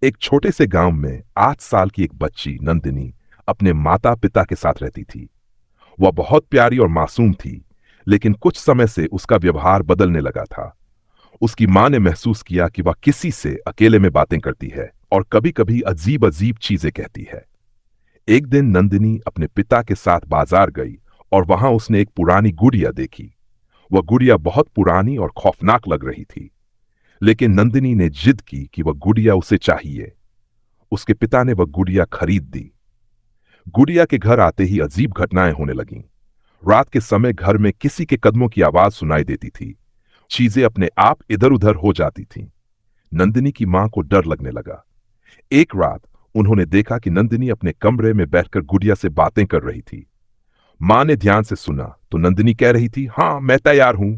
एक छोटे से गांव में 8 साल की एक बच्ची नंदिनी अपने माता पिता के साथ रहती थी। वह बहुत प्यारी और मासूम थी, लेकिन कुछ समय से उसका व्यवहार बदलने लगा था। उसकी मां ने महसूस किया कि वह किसी से अकेले में बातें करती है और कभी-कभी अजीब अजीब चीजें कहती है। एक दिन नंदिनी अपने पिता के साथ बाजार गई और वहां उसने एक पुरानी गुड़िया देखी। वह गुड़िया बहुत पुरानी और खौफनाक लग रही थी, लेकिन नंदिनी ने जिद की कि वह गुड़िया उसे चाहिए। उसके पिता ने वह गुड़िया खरीद दी। गुड़िया के घर आते ही अजीब घटनाएं होने लगीं। रात के समय घर में किसी के कदमों की आवाज सुनाई देती थी। चीजें अपने आप इधर उधर हो जाती थीं। नंदिनी की मां को डर लगने लगा। एक रात उन्होंने देखा कि नंदिनी अपने कमरे में बैठकर गुड़िया से बातें कर रही थी। मां ने ध्यान से सुना तो नंदिनी कह रही थी, हाँ मैं तैयार हूं,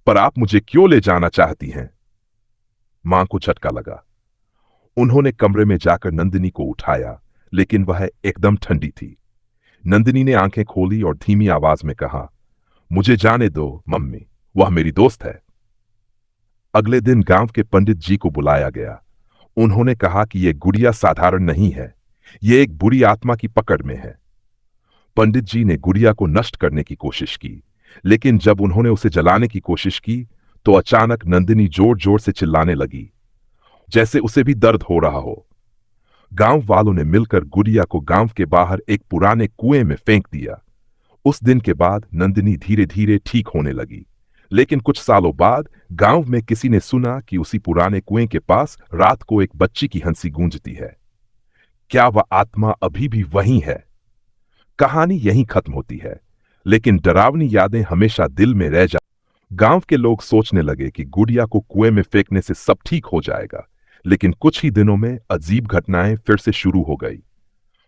पर आप मुझे क्यों ले जाना चाहती हैं? मां को झटका लगा। उन्होंने कमरे में जाकर नंदिनी को उठाया, लेकिन वह एकदम ठंडी थी। नंदिनी ने आंखें खोली और धीमी आवाज में कहा, मुझे जाने दो मम्मी, वह मेरी दोस्त है। अगले दिन गांव के पंडित जी को बुलाया गया। उन्होंने कहा कि यह गुड़िया साधारण नहीं है, यह एक बुरी आत्मा की पकड़ में है। पंडित जी ने गुड़िया को नष्ट करने की कोशिश की, लेकिन जब उन्होंने उसे जलाने की कोशिश की तो अचानक नंदिनी जोर जोर से चिल्लाने लगी, जैसे उसे भी दर्द हो रहा हो। गांव वालों ने मिलकर गुड़िया को गांव के बाहर एक पुराने कुएं में फेंक दिया। उस दिन के बाद नंदिनी धीरे धीरे ठीक होने लगी, लेकिन कुछ सालों बाद गांव में किसी ने सुना कि उसी पुराने कुएं के पास रात को एक बच्ची की हंसी गूंजती है। क्या वह आत्मा अभी भी वहीं है? कहानी यहीं खत्म होती है, लेकिन डरावनी यादें हमेशा दिल में रह जा। गांव के लोग सोचने लगे कि गुड़िया को कुएं में फेंकने से सब ठीक हो जाएगा, लेकिन कुछ ही दिनों में अजीब घटनाएं फिर से शुरू हो गई।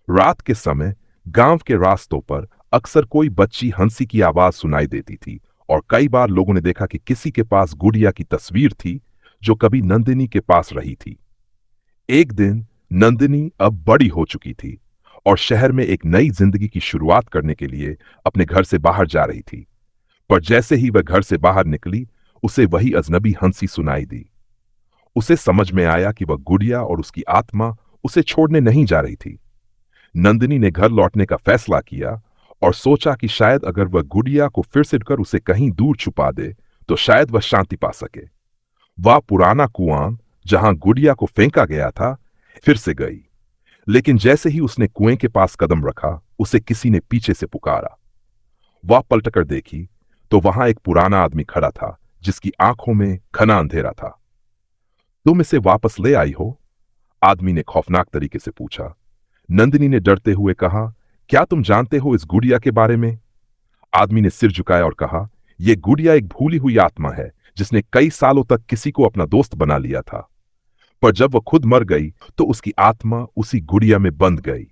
रात के समय गांव के रास्तों पर अक्सर कोई बच्ची हंसी की आवाज सुनाई देती थी और कई बार लोगों ने देखा कि किसी के पास गुड़िया की तस्वीर थी, जो कभी नंदिनी के पास रही थी। एक दिन नंदिनी अब बड़ी हो चुकी थी और शहर में एक नई जिंदगी की शुरुआत करने के लिए अपने घर से बाहर जा रही थी। पर जैसे ही वह घर से बाहर निकली, उसे वही अजनबी हंसी सुनाई दी। उसे समझ में आया कि वह गुड़िया और उसकी आत्मा उसे छोड़ने नहीं जा रही थी। नंदिनी ने घर लौटने का फैसला किया और सोचा कि शायद अगर वह गुड़िया को फिर से कर उसे कहीं दूर छुपा दे तो शायद वह शांति पा सके। वह पुराना कुआं जहां गुड़िया को फेंका गया था फिर से गई, लेकिन जैसे ही उसने कुएं के पास कदम रखा, उसे किसी ने पीछे से पुकारा। वह पलटकर देखी तो वहां एक पुराना आदमी खड़ा था, जिसकी आंखों में घना अंधेरा था। तुम इसे वापस ले आई हो? आदमी ने खौफनाक तरीके से पूछा। नंदिनी ने डरते हुए कहा, क्या तुम जानते हो इस गुड़िया के बारे में? आदमी ने सिर झुकाया और कहा, यह गुड़िया एक भूली हुई आत्मा है, जिसने कई सालों तक किसी को अपना दोस्त बना लिया था। पर जब वह खुद मर गई तो उसकी आत्मा उसी गुड़िया में बंध गई।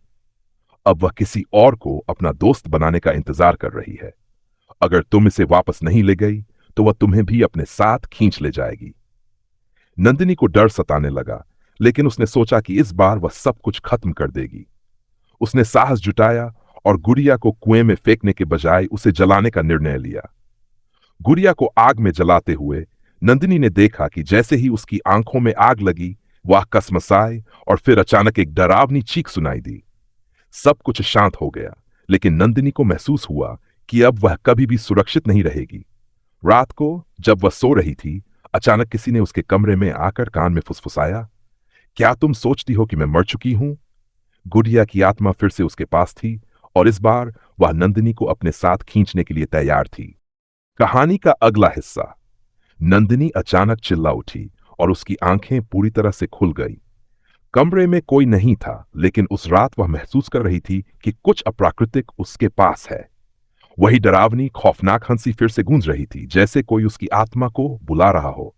अब वह किसी और को अपना दोस्त बनाने का इंतजार कर रही है। अगर तुम इसे वापस नहीं ले गई तो वह तुम्हें भी अपने साथ खींच ले जाएगी। नंदिनी को डर सताने लगा, लेकिन उसने सोचा कि इस बार वह सब कुछ खत्म कर देगी। उसने साहस जुटाया और गुड़िया को कुएं में फेंकने के बजाय उसे जलाने का निर्णय लिया। गुड़िया को आग में जलाते हुए नंदिनी ने देखा कि जैसे ही उसकी आंखों में आग लगी, वह कसमसाए और फिर अचानक एक डरावनी चीख सुनाई दी। सब कुछ शांत हो गया, लेकिन नंदिनी को महसूस हुआ कि अब वह कभी भी सुरक्षित नहीं रहेगी। रात को जब वह सो रही थी, अचानक किसी ने उसके कमरे में आकर कान में फुसफुसाया, क्या तुम सोचती हो कि मैं मर चुकी हूं? गुड़िया की आत्मा फिर से उसके पास थी और इस बार वह नंदिनी को अपने साथ खींचने के लिए तैयार थी। कहानी का अगला हिस्सा। नंदिनी अचानक चिल्ला उठी और उसकी आंखें पूरी तरह से खुल गई। कमरे में कोई नहीं था, लेकिन उस रात वह महसूस कर रही थी कि कुछ अप्राकृतिक उसके पास है। वही डरावनी खौफनाक हंसी फिर से गूंज रही थी, जैसे कोई उसकी आत्मा को बुला रहा हो।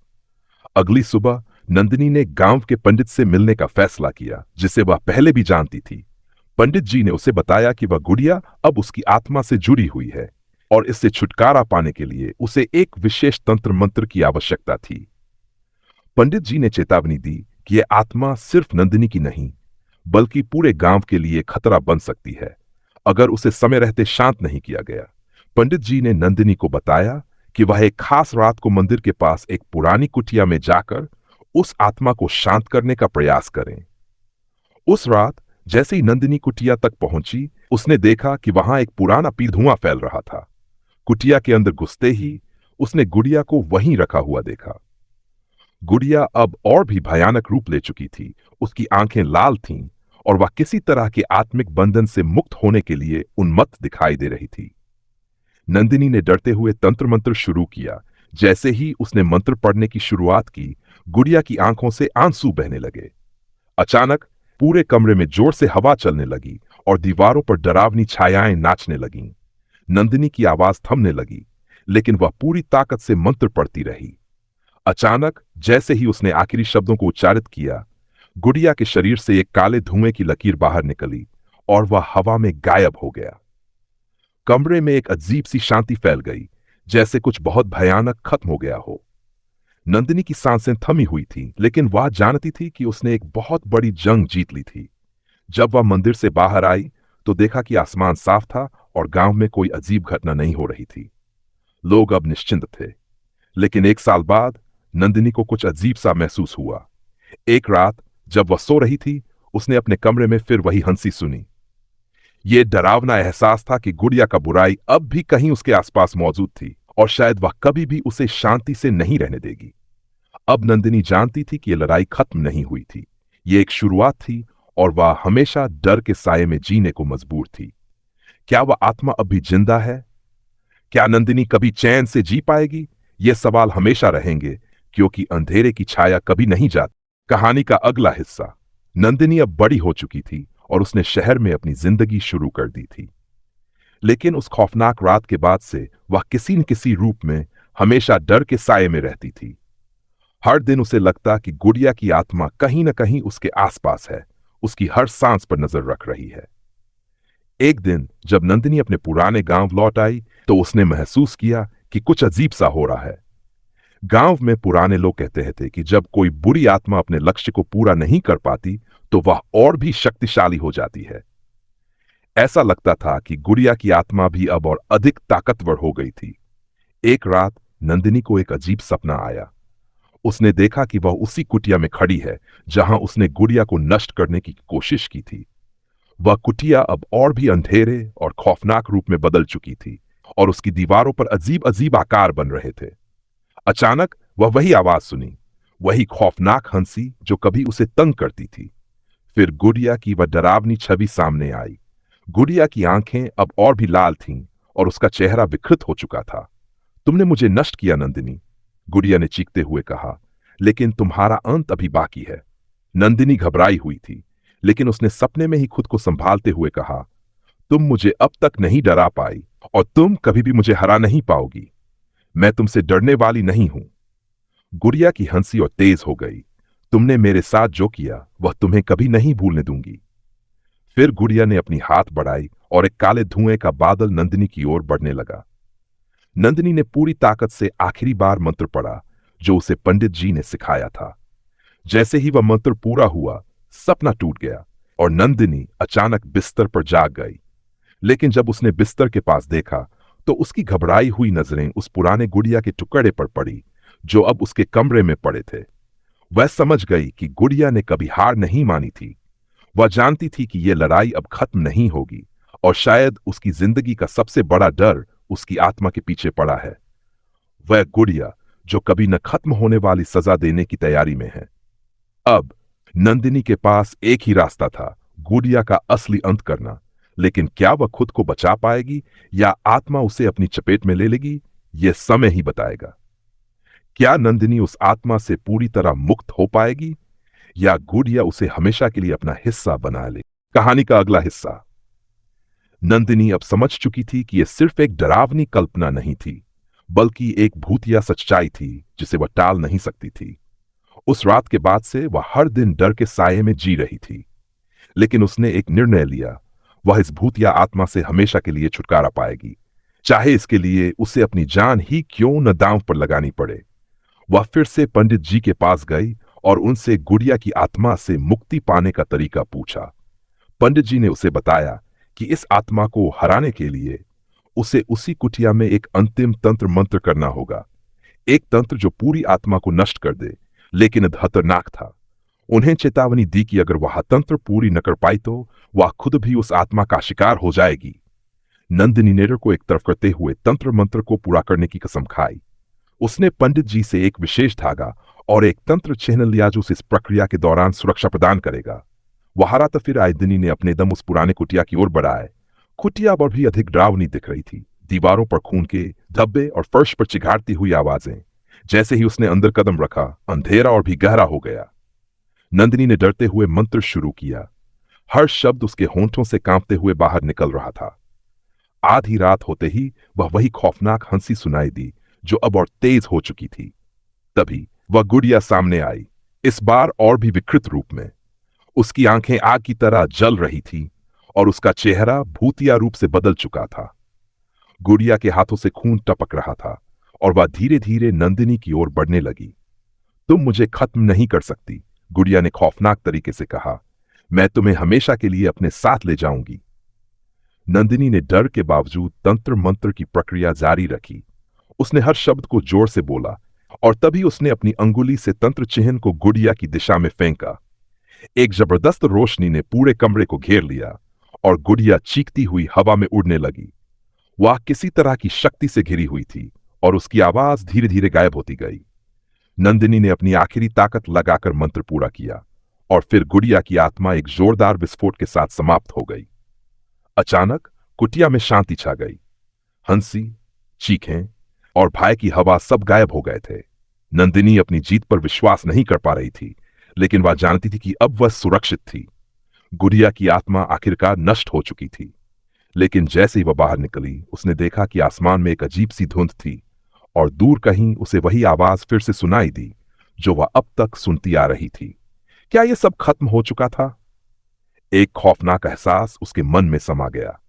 अगली सुबह नंदिनी ने गांव के पंडित से मिलने का फैसला किया, जिसे वह पहले भी जानती थी। पंडित जी ने उसे बताया कि वह गुड़िया अब उसकी आत्मा से जुड़ी हुई है और इससे छुटकारा पाने के लिए उसे एक विशेष तंत्र मंत्र की आवश्यकता थी। पंडित जी ने चेतावनी दी कि यह आत्मा सिर्फ नंदिनी की नहीं, बल्कि पूरे गांव के लिए खतरा बन सकती है अगर उसे समय रहते शांत नहीं किया गया। पंडित जी ने नंदिनी को बताया कि वह एक खास रात को मंदिर के पास एक पुरानी कुटिया में जाकर उस आत्मा को शांत करने का प्रयास करें। उस रात जैसे ही नंदिनी कुटिया तक पहुंची, उसने देखा कि वहां एक पुराना पीर धुआं फैल रहा था। कुटिया के अंदर घुसते ही उसने गुड़िया को वहीं रखा हुआ देखा। गुड़िया अब और भी भयानक रूप ले चुकी थी। उसकी आंखें लाल थीं और वह किसी तरह के आत्मिक बंधन से मुक्त होने के लिए उन्मत्त दिखाई दे रही थी। नंदिनी ने डरते हुए तंत्र मंत्र शुरू किया। जैसे ही उसने मंत्र पढ़ने की शुरुआत की, गुड़िया की आंखों से आंसू बहने लगे। अचानक पूरे कमरे में जोर से हवा चलने लगी और दीवारों पर डरावनी छायाएं नाचने लगीं। नंदिनी की आवाज थमने लगी, लेकिन वह पूरी ताकत से मंत्र पढ़ती रही। अचानक जैसे ही उसने आखिरी शब्दों को उच्चारित किया, गुड़िया के शरीर से एक काले धुएं की लकीर बाहर निकली और वह हवा में गायब हो गया। कमरे में एक अजीब सी शांति फैल गई, जैसे कुछ बहुत भयानक खत्म हो गया हो। नंदिनी की सांसें थमी हुई थीं, लेकिन वह जानती थी कि उसने एक बहुत बड़ी जंग जीत ली थी। जब वह मंदिर से बाहर आई तो देखा कि आसमान साफ था और गांव में कोई अजीब घटना नहीं हो रही थी। लोग अब निश्चिंत थे। लेकिन एक साल बाद नंदिनी को कुछ अजीब सा महसूस हुआ। एक रात जब वह सो रही थी, उसने अपने कमरे में फिर वही हंसी सुनी। यह डरावना एहसास था कि गुड़िया का बुराई अब भी कहीं उसके आसपास मौजूद थी और शायद वह कभी भी उसे शांति से नहीं रहने देगी। अब नंदिनी जानती थी कि यह लड़ाई खत्म नहीं हुई थी। यह एक शुरुआत थी और वह हमेशा डर के साये में जीने को मजबूर थी। क्या वह आत्मा अब भी जिंदा है? क्या नंदिनी कभी चैन से जी पाएगी? ये सवाल हमेशा रहेंगे, क्योंकि अंधेरे की छाया कभी नहीं जाती। कहानी का अगला हिस्सा। नंदिनी अब बड़ी हो चुकी थी और उसने शहर में अपनी जिंदगी शुरू कर दी थी। लेकिन उस खौफनाक रात के बाद से वह किसी न किसी रूप में हमेशा डर के साये में रहती थी। हर दिन उसे लगता कि गुड़िया की आत्मा कहीं न कहीं उसके आसपास है, उसकी हर सांस पर नजर रख रही है। एक दिन जब नंदिनी अपने पुराने गांव लौट आई तो उसने महसूस किया कि कुछ अजीब सा हो रहा है। गांव में पुराने लोग कहते थे कि जब कोई बुरी आत्मा अपने लक्ष्य को पूरा नहीं कर पाती तो वह और भी शक्तिशाली हो जाती है। ऐसा लगता था कि गुड़िया की आत्मा भी अब और अधिक ताकतवर हो गई थी। एक रात नंदिनी को एक अजीब सपना आया। उसने देखा कि वह उसी कुटिया में खड़ी है जहां उसने गुड़िया को नष्ट करने की कोशिश की थी। वह कुटिया अब और भी अंधेरे और खौफनाक रूप में बदल चुकी थी और उसकी दीवारों पर अजीब अजीब आकार बन रहे थे। अचानक वह वही आवाज सुनी, वही खौफनाक हंसी जो कभी उसे तंग करती थी। फिर गुड़िया की वह डरावनी छवि सामने आई। गुड़िया की आंखें अब और भी लाल थीं और उसका चेहरा विकृत हो चुका था। तुमने मुझे नष्ट किया नंदिनी, गुड़िया ने चीखते हुए कहा, लेकिन तुम्हारा अंत अभी बाकी है। नंदिनी घबराई हुई थी, लेकिन उसने सपने में ही खुद को संभालते हुए कहा, तुम मुझे अब तक नहीं डरा पाई और तुम कभी भी मुझे हरा नहीं पाओगी। मैं तुमसे डरने वाली नहीं हूं। गुड़िया की हंसी और तेज हो गई। तुमने मेरे साथ जो किया वह तुम्हें कभी नहीं भूलने दूंगी। फिर गुड़िया ने अपनी हाथ बढ़ाई और एक काले धुएं का बादल नंदिनी की ओर बढ़ने लगा। नंदिनी ने पूरी ताकत से आखिरी बार मंत्र पढ़ा जो उसे पंडित जी ने सिखाया था। जैसे ही वह मंत्र पूरा हुआ, सपना टूट गया और नंदिनी अचानक बिस्तर पर जाग गई। लेकिन जब उसने बिस्तर के पास देखा तो उसकी घबराई हुई नजरें उस पुराने गुड़िया के टुकड़े पर पड़ी जो अब उसके कमरे में पड़े थे। वह समझ गई कि गुड़िया ने कभी हार नहीं मानी थी। वह जानती थी कि यह लड़ाई अब खत्म नहीं होगी और शायद उसकी जिंदगी का सबसे बड़ा डर उसकी आत्मा के पीछे पड़ा है। वह गुड़िया जो कभी न खत्म होने वाली सजा देने की तैयारी में है। अब नंदिनी के पास एक ही रास्ता था, गुड़िया का असली अंत करना। लेकिन क्या वह खुद को बचा पाएगी या आत्मा उसे अपनी चपेट में ले लेगी, यह समय ही बताएगा। क्या नंदिनी उस आत्मा से पूरी तरह मुक्त हो पाएगी या गुड़िया उसे हमेशा के लिए अपना हिस्सा बना ले? कहानी का अगला हिस्सा। नंदिनी अब समझ चुकी थी कि यह सिर्फ एक डरावनी कल्पना नहीं थी, बल्कि एक भूतिया सच्चाई थी जिसे वह टाल नहीं सकती थी। उस रात के बाद से वह हर दिन डर के साये में जी रही थी। लेकिन उसने एक निर्णय लिया, वह इस भूतिया आत्मा से हमेशा के लिए छुटकारा पाएगी, चाहे इसके लिए उसे अपनी जान ही क्यों न दांव पर लगानी पड़े। वह फिर से पंडित जी के पास गई और उनसे गुड़िया की आत्मा से मुक्ति पाने का तरीका पूछा। पंडित जी ने उसे बताया कि इस आत्मा को हराने के लिए उसे उसी कुटिया में एक अंतिम तंत्र मंत्र करना होगा, एक तंत्र जो पूरी आत्मा को नष्ट कर दे। लेकिन खतरनाक था। उन्हें चेतावनी दी कि अगर वह तंत्र पूरी न कर पाई तो वह खुद भी उस आत्मा का शिकार हो जाएगी। नंदिनी नेत्र को एक तरफ करते हुए तंत्र मंत्र को पूरा करने की कसम खाई। उसने पंडित जी से एक विशेष धागा और एक तंत्र चिन्ह लिया जो उसे इस प्रक्रिया के दौरान सुरक्षा प्रदान करेगा। वहां तो फिर आयदिनी ने अपने दम उस पुराने कुटिया की ओर बढ़ाए। कुटिया पर भी अधिक डरावनी दिख रही थी। दीवारों पर खून के धब्बे और फर्श पर चिघाड़ती हुई आवाजें। जैसे ही उसने अंदर कदम रखा, अंधेरा और भी गहरा हो गया। नंदिनी ने डरते हुए मंत्र शुरू किया। हर शब्द उसके होंठों से कांपते हुए बाहर निकल रहा था। आधी रात होते ही वह वही खौफनाक हंसी सुनाई दी जो अब और तेज हो चुकी थी। तभी वह गुड़िया सामने आई, इस बार और भी विकृत रूप में। उसकी आंखें आग की तरह जल रही थी और उसका चेहरा भूतिया रूप से बदल चुका था। गुड़िया के हाथों से खून टपक रहा था और वह धीरे धीरे नंदिनी की ओर बढ़ने लगी। तुम मुझे खत्म नहीं कर सकती, गुड़िया ने खौफनाक तरीके से कहा। मैं तुम्हें हमेशा के लिए अपने साथ ले जाऊंगी। नंदिनी ने डर के बावजूद तंत्र मंत्र की प्रक्रिया जारी रखी। उसने हर शब्द को जोर से बोला और तभी उसने अपनी अंगुली से तंत्र चिन्ह को गुड़िया की दिशा में फेंका। एक जबरदस्त रोशनी ने पूरे कमरे को घेर लिया और गुड़िया चीखती हुई हवा में उड़ने लगी। वह किसी तरह की शक्ति से घिरी हुई थी और उसकी आवाज धीरे धीरे गायब होती गई। नंदिनी ने अपनी आखिरी ताकत लगाकर मंत्र पूरा किया और फिर गुड़िया की आत्मा एक जोरदार विस्फोट के साथ समाप्त हो गई। अचानक कुटिया में शांति छा गई। हंसी, चीखें और भय की हवा सब गायब हो गए थे। नंदिनी अपनी जीत पर विश्वास नहीं कर पा रही थी, लेकिन वह जानती थी कि अब वह सुरक्षित थी। गुड़िया की आत्मा आखिरकार नष्ट हो चुकी थी। लेकिन जैसे ही वह बाहर निकली, उसने देखा कि आसमान में एक अजीब सी धुंध थी और दूर कहीं उसे वही आवाज फिर से सुनाई दी जो वह अब तक सुनती आ रही थी। क्या यह सब खत्म हो चुका था? एक खौफनाक एहसास उसके मन में समा गया।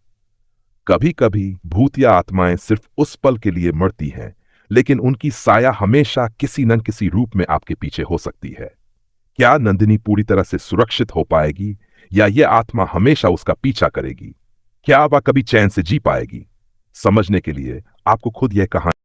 कभी कभी भूतिया आत्माएं सिर्फ उस पल के लिए मरती हैं, लेकिन उनकी साया हमेशा किसी न किसी रूप में आपके पीछे हो सकती है। क्या नंदिनी पूरी तरह से सुरक्षित हो पाएगी या यह आत्मा हमेशा उसका पीछा करेगी? क्या वह कभी चैन से जी पाएगी? समझने के लिए आपको खुद यह कहानी